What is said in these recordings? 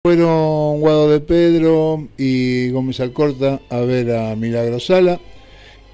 Fueron Guado de Pedro y Gómez Alcorta a ver a Milagro Sala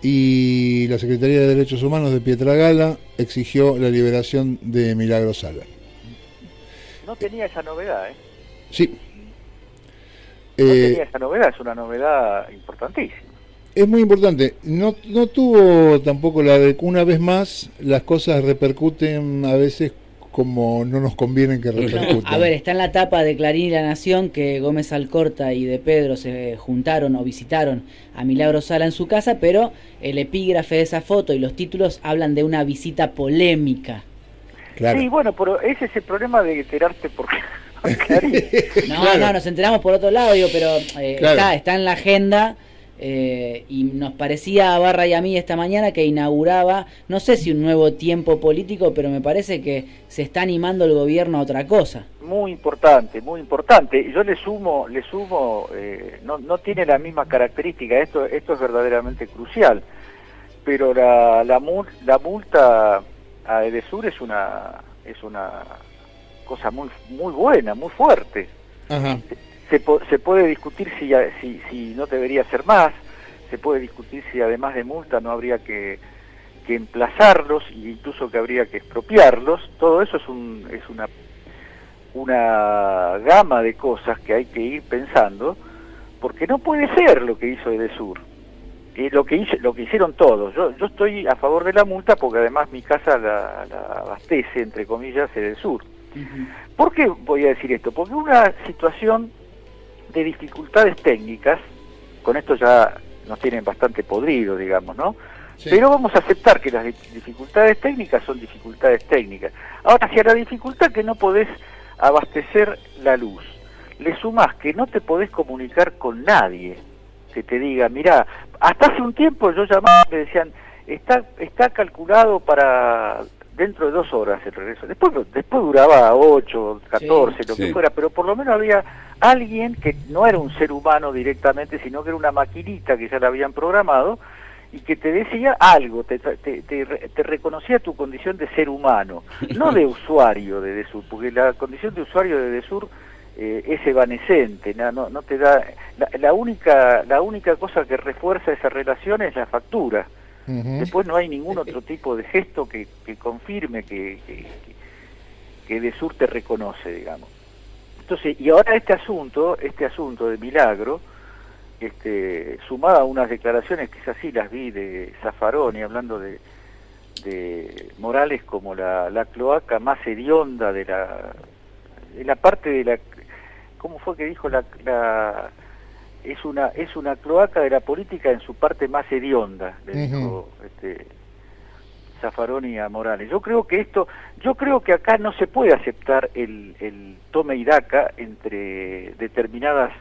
y la Secretaría de Derechos Humanos de Pietragala exigió la liberación de Milagro Sala. No tenía esa novedad, ¿eh? Sí. No tenía esa novedad, es una novedad importantísima. Es muy importante. No tuvo tampoco la de una vez más las cosas repercuten a veces como no nos conviene que repercutan. No, a ver, está en la tapa de Clarín y La Nación que Gómez Alcorta y De Pedro se juntaron o visitaron a Milagro Sala en su casa, pero el epígrafe de esa foto y los títulos hablan de una visita polémica. Claro. Sí, bueno, pero ese es el problema de enterarte por Clarín. No, Claro. no, nos enteramos por otro lado, digo, pero Claro. está en la agenda. Y nos parecía a Barra y a mí esta mañana que inauguraba, no sé si un nuevo tiempo político, pero me parece que se está animando el gobierno a otra cosa. Muy importante, muy importante. Y yo le sumo, no tiene la misma característica, esto es verdaderamente crucial, pero la multa a Edesur es una cosa muy buena, muy fuerte. Ajá. Se puede discutir si no debería ser más, se puede discutir si además de multa no habría que emplazarlos e incluso que habría que expropiarlos. Todo eso es una gama de cosas que hay que ir pensando, porque no puede ser lo que hizo Edesur, lo que hicieron todos. Yo estoy a favor de la multa porque además mi casa la abastece, entre comillas, Edesur. ¿Por qué voy a decir esto? Porque una situación de dificultades técnicas, con esto ya nos tienen bastante podrido, digamos, ¿no? Sí. Pero vamos a aceptar que las dificultades técnicas son dificultades técnicas. Ahora, si a la dificultad que no podés abastecer la luz, le sumás que no te podés comunicar con nadie, que te diga, mirá, hasta hace un tiempo yo llamaba y me decían, está calculado para dentro de 2 horas el regreso. Después duraba 8, 14, sí, lo que fuera, pero por lo menos había alguien que no era un ser humano directamente, sino que era una maquinita que ya la habían programado y que te decía algo, te reconocía tu condición de ser humano, no de usuario de Edesur, porque la condición de usuario de Edesur es evanescente, no te da, la única cosa que refuerza esa relación es la factura. Después no hay ningún otro tipo de gesto que confirme que Edesur te reconoce, digamos. Entonces, y ahora este asunto de Milagro, sumado a unas declaraciones que esas sí las vi de Zaffaroni hablando de Morales como la cloaca más hedionda de la parte de la, ¿cómo fue que dijo es una cloaca de la política en su parte más hedionda, le dijo Zaffaroni a Morales. Yo creo que acá no se puede aceptar el tome y daca entre determinados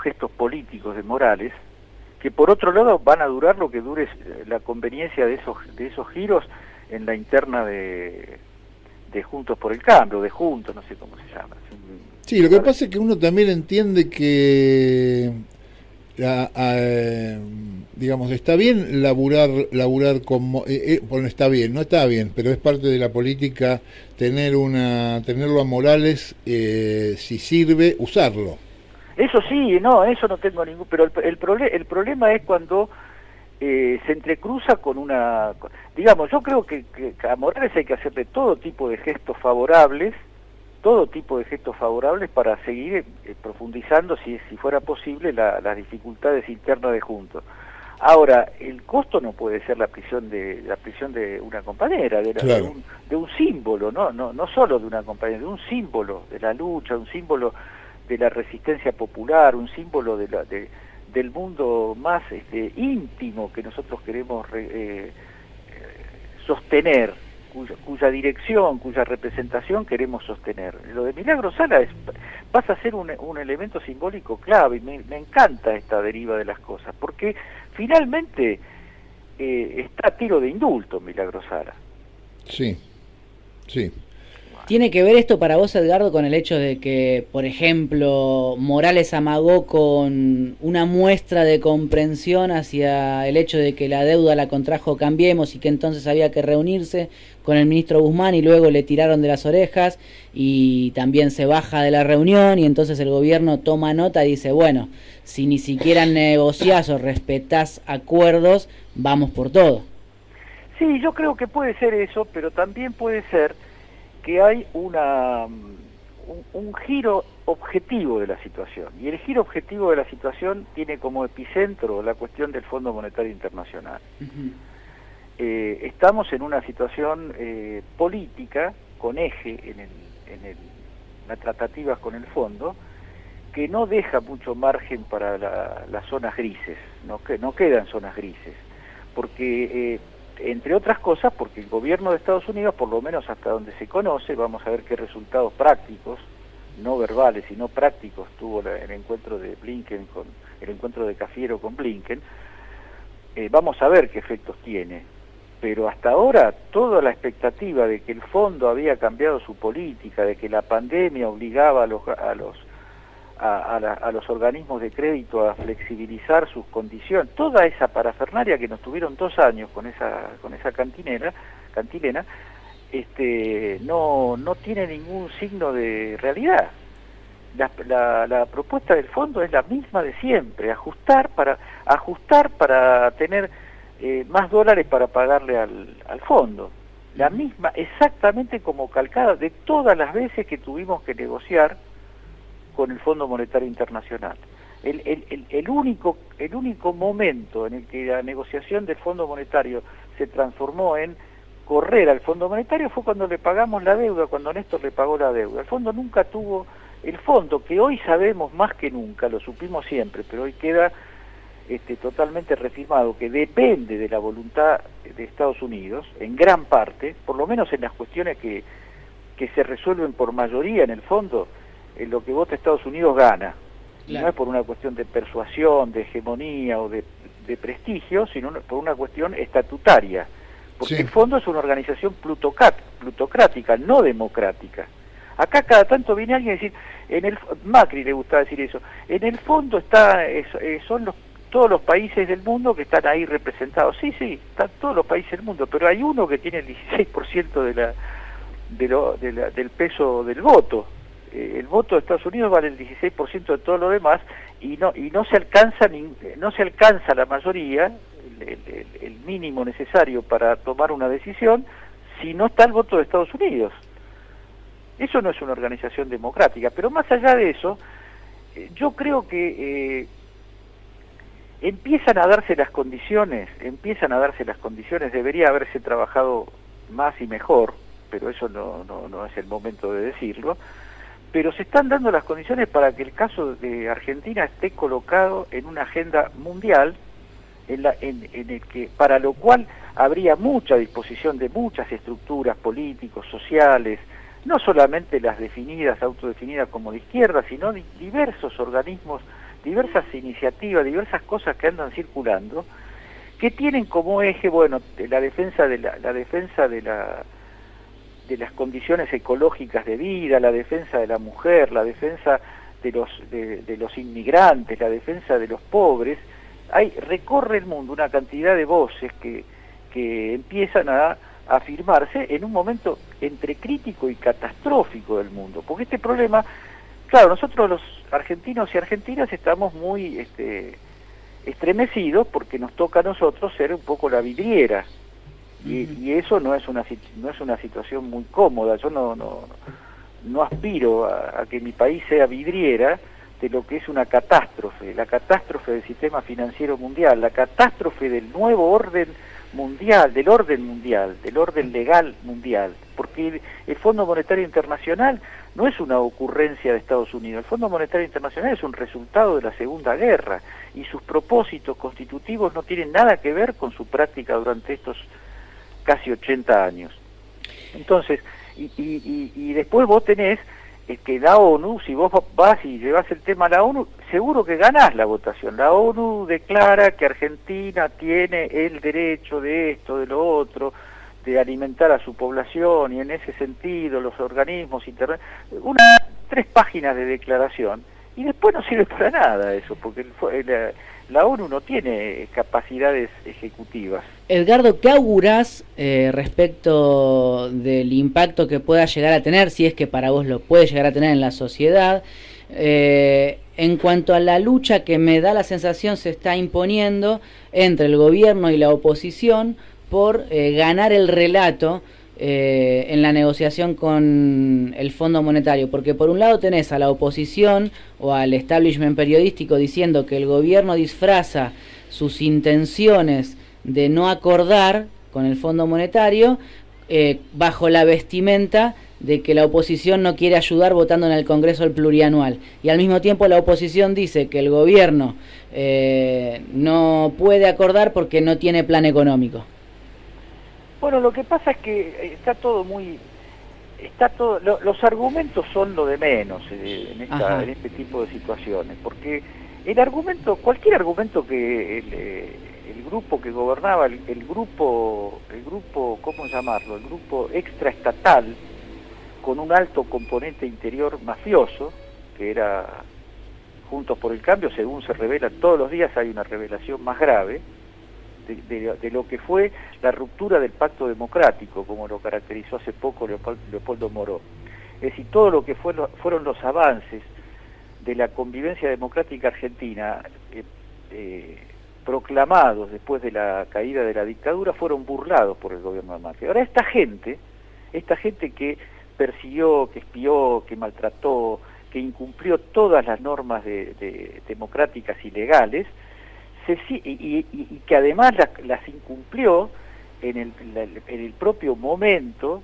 gestos políticos de Morales, que por otro lado van a durar lo que dure la conveniencia de esos giros en la interna de Juntos por el Cambio, de Juntos, no sé cómo se llama. Sí, lo que pasa es que uno también entiende que digamos, está bien laburar como bueno, no está bien, pero es parte de la política tenerlo a Morales, si sirve, usarlo. Eso sí, eso no tengo ningún, pero el problema es cuando se entrecruza con digamos, yo creo que a Morales hay que hacerle todo tipo de gestos favorables para seguir profundizando, si fuera posible, las dificultades internas de Juntos. Ahora, el costo no puede ser la prisión de una compañera, claro, de un símbolo, no solo de una compañera, de un símbolo de la lucha, un símbolo de la resistencia popular, un símbolo del mundo más íntimo que nosotros queremos sostener, cuya dirección, cuya representación queremos sostener. Lo de Milagro Sala pasa a ser un elemento simbólico clave, y me encanta esta deriva de las cosas, porque finalmente está a tiro de indulto Milagro Sala. Sí. ¿Tiene que ver esto para vos, Edgardo, con el hecho de que, por ejemplo, Morales amagó con una muestra de comprensión hacia el hecho de que la deuda la contrajo Cambiemos y que entonces había que reunirse con el ministro Guzmán y luego le tiraron de las orejas y también se baja de la reunión y entonces el gobierno toma nota y dice, bueno, si ni siquiera negociás o respetás acuerdos, vamos por todo? Sí, yo creo que puede ser eso, pero también puede ser que hay un giro objetivo de la situación, y el giro objetivo de la situación tiene como epicentro la cuestión del Fondo Monetario Internacional. Estamos en una situación política con eje en las tratativas con el fondo, que no deja mucho margen para las zonas grises, no quedan zonas grises, porque entre otras cosas, porque el gobierno de Estados Unidos, por lo menos hasta donde se conoce, vamos a ver qué resultados prácticos, no verbales, sino prácticos, tuvo el encuentro de Blinken el encuentro de Cafiero con Blinken. Vamos a ver qué efectos tiene, pero hasta ahora toda la expectativa de que el fondo había cambiado su política, de que la pandemia obligaba a los organismos de crédito a flexibilizar sus condiciones, toda esa parafernalia que nos tuvieron 2 años con esa cantilena, no tiene ningún signo de realidad. La propuesta del fondo es la misma de siempre, ajustar para tener más dólares para pagarle al fondo. La misma, exactamente como calcada de todas las veces que tuvimos que negociar con el Fondo Monetario Internacional. El único momento en el que la negociación del Fondo Monetario se transformó en correr al Fondo Monetario fue cuando le pagamos la deuda, cuando Néstor le pagó la deuda. El fondo nunca tuvo, el fondo que hoy sabemos más que nunca, lo supimos siempre, pero hoy queda totalmente reafirmado que depende de la voluntad de Estados Unidos, en gran parte, por lo menos en las cuestiones que se resuelven por mayoría en el fondo. En lo que vota Estados Unidos gana, claro. No es por una cuestión de persuasión, de hegemonía o de prestigio, sino por una cuestión estatutaria, porque sí. El fondo es una organización plutocrática, no democrática. Acá cada tanto viene alguien a decir, Macri le gustaba decir eso, en el fondo son todos los países del mundo que están ahí representados. Sí, están todos los países del mundo, pero hay uno que tiene el 16% del peso del voto. El voto de Estados Unidos vale el 16% de todo lo demás y no se alcanza la mayoría, el mínimo necesario para tomar una decisión, si no está el voto de Estados Unidos. Eso no es una organización democrática, pero más allá de eso, yo creo que empiezan a darse las condiciones, debería haberse trabajado más y mejor, pero eso no es el momento de decirlo. Pero se están dando las condiciones para que el caso de Argentina esté colocado en una agenda mundial, para lo cual habría mucha disposición de muchas estructuras políticos, sociales, no solamente las autodefinidas como de izquierda, sino de diversos organismos, diversas iniciativas, diversas cosas que andan circulando, que tienen como eje, la defensa de las condiciones ecológicas de vida, la defensa de la mujer, la defensa de los inmigrantes, la defensa de los pobres. Recorre el mundo una cantidad de voces que empiezan a afirmarse en un momento entre crítico y catastrófico del mundo, porque este problema, claro, nosotros los argentinos y argentinas estamos muy estremecidos porque nos toca a nosotros ser un poco la vidriera. Y eso no es una situación muy cómoda. Yo no aspiro a que mi país sea vidriera de lo que es una catástrofe, la catástrofe del sistema financiero mundial, la catástrofe del nuevo orden mundial, del orden legal mundial, porque el Fondo Monetario Internacional no es una ocurrencia de Estados Unidos. El Fondo Monetario Internacional es un resultado de la Segunda Guerra y sus propósitos constitutivos no tienen nada que ver con su práctica durante estos casi 80 años. Entonces, y después vos tenés que la ONU, si vos vas y llevas el tema a la ONU, seguro que ganás la votación. La ONU declara que Argentina tiene el derecho de esto, de lo otro, de alimentar a su población, y en ese sentido los organismos tres páginas de declaración, y después no sirve para nada eso, porque la ONU no tiene capacidades ejecutivas. Edgardo, ¿qué augurás respecto del impacto que pueda llegar a tener, si es que para vos lo puede llegar a tener en la sociedad, en cuanto a la lucha que me da la sensación se está imponiendo entre el gobierno y la oposición por ganar el relato en la negociación con el Fondo Monetario? Porque por un lado tenés a la oposición o al establishment periodístico diciendo que el gobierno disfraza sus intenciones de no acordar con el Fondo Monetario bajo la vestimenta de que la oposición no quiere ayudar votando en el Congreso el plurianual, y al mismo tiempo la oposición dice que el gobierno no puede acordar porque no tiene plan económico. Bueno, lo que pasa es que los argumentos son lo de menos en este tipo de situaciones, porque cualquier argumento que el grupo que gobernaba, el grupo, ¿cómo llamarlo? El grupo extraestatal, con un alto componente interior mafioso, que era Juntos por el Cambio, según se revela todos los días, hay una revelación más grave de lo que fue la ruptura del pacto democrático, como lo caracterizó hace poco Leopoldo Moró. Es decir, todo lo que fueron los avances de la convivencia democrática argentina proclamados después de la caída de la dictadura, fueron burlados por el gobierno de Macri. Ahora esta gente que persiguió, que espió, que maltrató, que incumplió todas las normas democráticas y legales, y que además las incumplió en el propio momento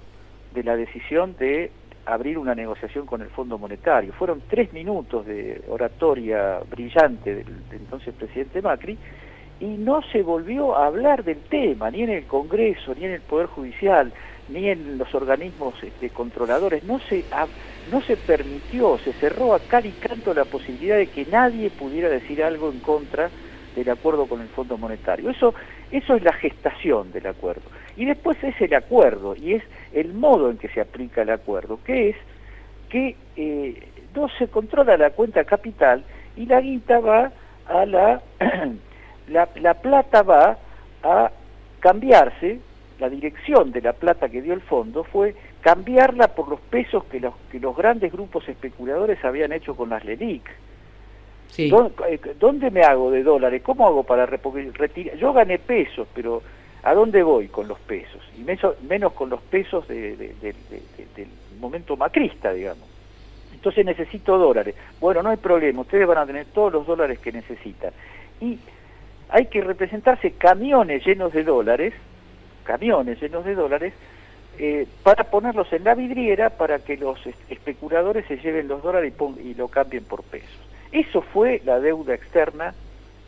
de la decisión de abrir una negociación con el Fondo Monetario. Fueron 3 minutos de oratoria brillante del entonces presidente Macri, y no se volvió a hablar del tema, ni en el Congreso, ni en el Poder Judicial, ni en los organismos controladores. No se permitió, se cerró a cal y canto la posibilidad de que nadie pudiera decir algo en contra del acuerdo con el Fondo Monetario. Eso es la gestación del acuerdo. Y después es el acuerdo, y es el modo en que se aplica el acuerdo, que es que no se controla la cuenta capital, y la guita va a la plata va a cambiarse. La dirección de la plata que dio el fondo fue cambiarla por los pesos que los grandes grupos especuladores habían hecho con las LELIQ. Sí. ¿Dónde me hago de dólares? ¿Cómo hago para retirar? Yo gané pesos, pero ¿a dónde voy con los pesos? Y menos con los pesos del momento macrista, digamos. Entonces necesito dólares. Bueno, no hay problema, ustedes van a tener todos los dólares que necesitan. Y hay que representarse camiones llenos de dólares, para ponerlos en la vidriera para que los especuladores se lleven los dólares y lo cambien por pesos. Eso fue la deuda externa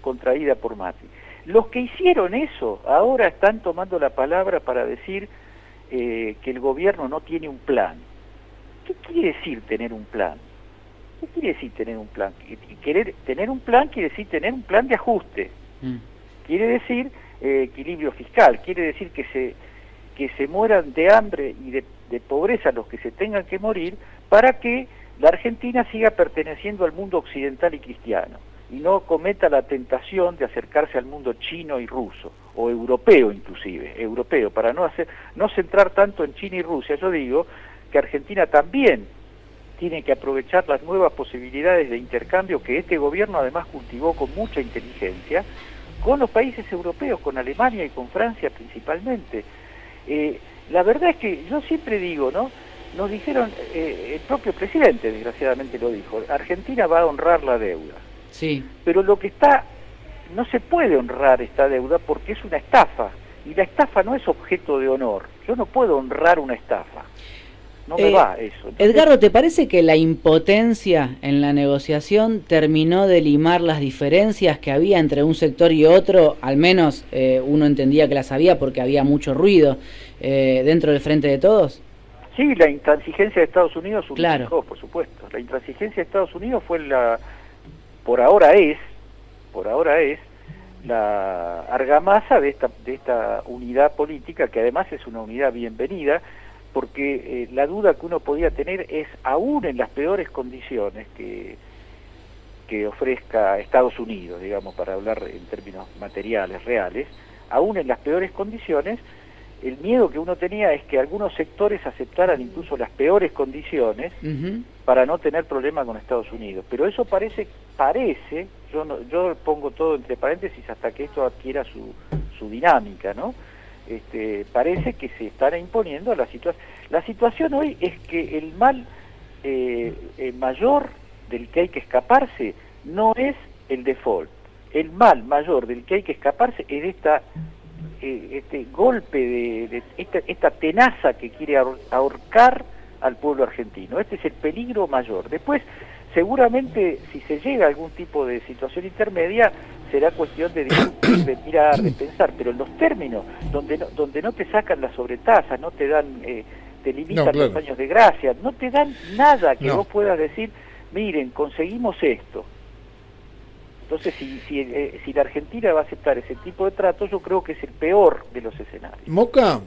contraída por Macri. Los que hicieron eso ahora están tomando la palabra para decir que el gobierno no tiene un plan. ¿Qué quiere decir tener un plan? ¿Qué quiere decir tener un plan? Tener un plan quiere decir tener un plan de ajuste. Quiere decir equilibrio fiscal, quiere decir que se mueran de hambre y de pobreza los que se tengan que morir, para que la Argentina siga perteneciendo al mundo occidental y cristiano, y no cometa la tentación de acercarse al mundo chino y ruso, o europeo inclusive, para no centrar tanto en China y Rusia. Yo digo que Argentina también tiene que aprovechar las nuevas posibilidades de intercambio que este gobierno además cultivó con mucha inteligencia, con los países europeos, con Alemania y con Francia principalmente. La verdad es que yo siempre digo, ¿no? Nos dijeron, el propio presidente desgraciadamente lo dijo, Argentina va a honrar la deuda. Sí. Pero no se puede honrar esta deuda porque es una estafa, y la estafa no es objeto de honor. Yo no puedo honrar una estafa. No me va eso. Entonces, Edgardo, ¿te parece que la impotencia en la negociación terminó de limar las diferencias que había entre un sector y otro? Al menos uno entendía que las había porque había mucho ruido dentro del Frente de Todos. Sí, la intransigencia de Estados Unidos unificó, claro. Por supuesto. La intransigencia de Estados Unidos fue por ahora es la argamasa de esta unidad política, que además es una unidad bienvenida, porque la duda que uno podía tener es, aún en las peores condiciones que ofrezca Estados Unidos, digamos, para hablar en términos materiales, reales, aún en las peores condiciones, el miedo que uno tenía es que algunos sectores aceptaran incluso las peores condiciones para no tener problema con Estados Unidos. Pero eso parece, yo pongo todo entre paréntesis hasta que esto adquiera su dinámica, ¿no? Parece que se están imponiendo la situación. La situación hoy es que el mal mayor del que hay que escaparse no es el default. El mal mayor del que hay que escaparse es este golpe de esta tenaza que quiere ahorcar al pueblo argentino. Este es el peligro mayor. Después, seguramente, si se llega a algún tipo de situación intermedia, será cuestión de discutir, de mirar, de pensar, pero en los términos donde no te sacan las sobretasas, no te dan, te limitan los años de gracia, no te dan nada que vos puedas decir, miren, conseguimos esto. Entonces, si la Argentina va a aceptar ese tipo de trato, yo creo que es el peor de los escenarios. Moca,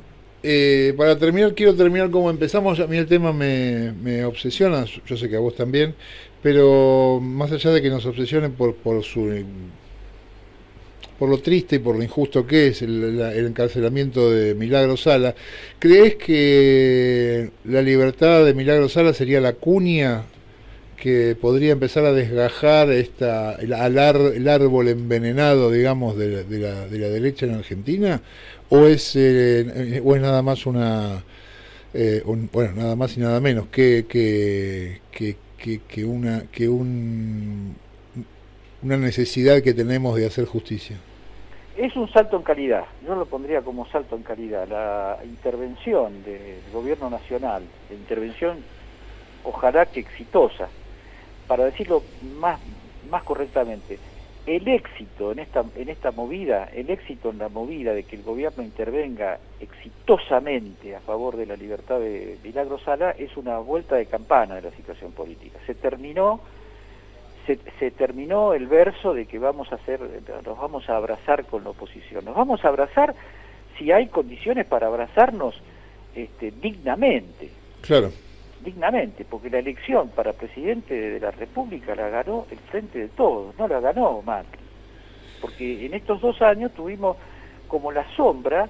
para terminar, quiero terminar como empezamos. A mí el tema me obsesiona, yo sé que a vos también, pero más allá de que nos obsesione por lo triste y por lo injusto que es el encarcelamiento de Milagro Sala, ¿crees que la libertad de Milagro Sala sería la cuña que podría empezar a desgajar el árbol envenenado, digamos, de la derecha en Argentina? ¿O es nada más una nada más y nada menos que una necesidad que tenemos de hacer justicia? Es un salto en calidad, yo lo pondría como salto en calidad. La intervención del gobierno nacional, la intervención ojalá que exitosa, para decirlo más correctamente, el éxito en esta movida, el éxito en la movida de que el gobierno intervenga exitosamente a favor de la libertad de Milagro Sala es una vuelta de campana de la situación política. Se terminó el verso de que nos vamos a abrazar con la oposición. Nos vamos a abrazar si hay condiciones para abrazarnos dignamente. Claro. Dignamente, porque la elección para presidente de la República la ganó el Frente de Todos, no la ganó Macri. Porque en estos 2 años tuvimos como la sombra,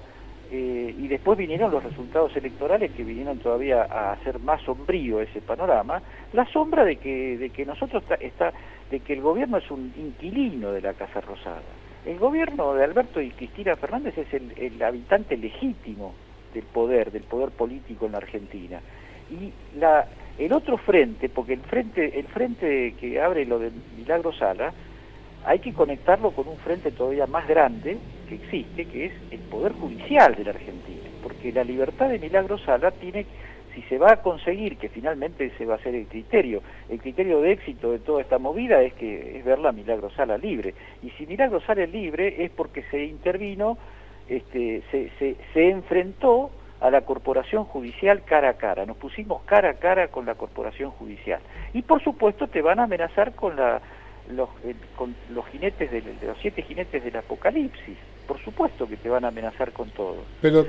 y después vinieron los resultados electorales que vinieron todavía a hacer más sombrío ese panorama, la sombra de que de que el gobierno es un inquilino de la Casa Rosada. El gobierno de Alberto y Cristina Fernández es el habitante legítimo del poder político en la Argentina. Y el otro frente, porque el frente que abre lo de Milagro Sala, hay que conectarlo con un frente todavía más grande que existe, que es el Poder Judicial de la Argentina. Porque la libertad de Milagro Sala si se va a conseguir, que finalmente ese va a ser el criterio de éxito de toda esta movida es verla a Milagro Sala libre. Y si Milagro Sala es libre es porque se intervino, se enfrentó a la corporación judicial cara a cara. Nos pusimos cara a cara con la corporación judicial. Y por supuesto te van a amenazar con los jinetes los 7 jinetes del apocalipsis. Por supuesto que te van a amenazar con todo. Pero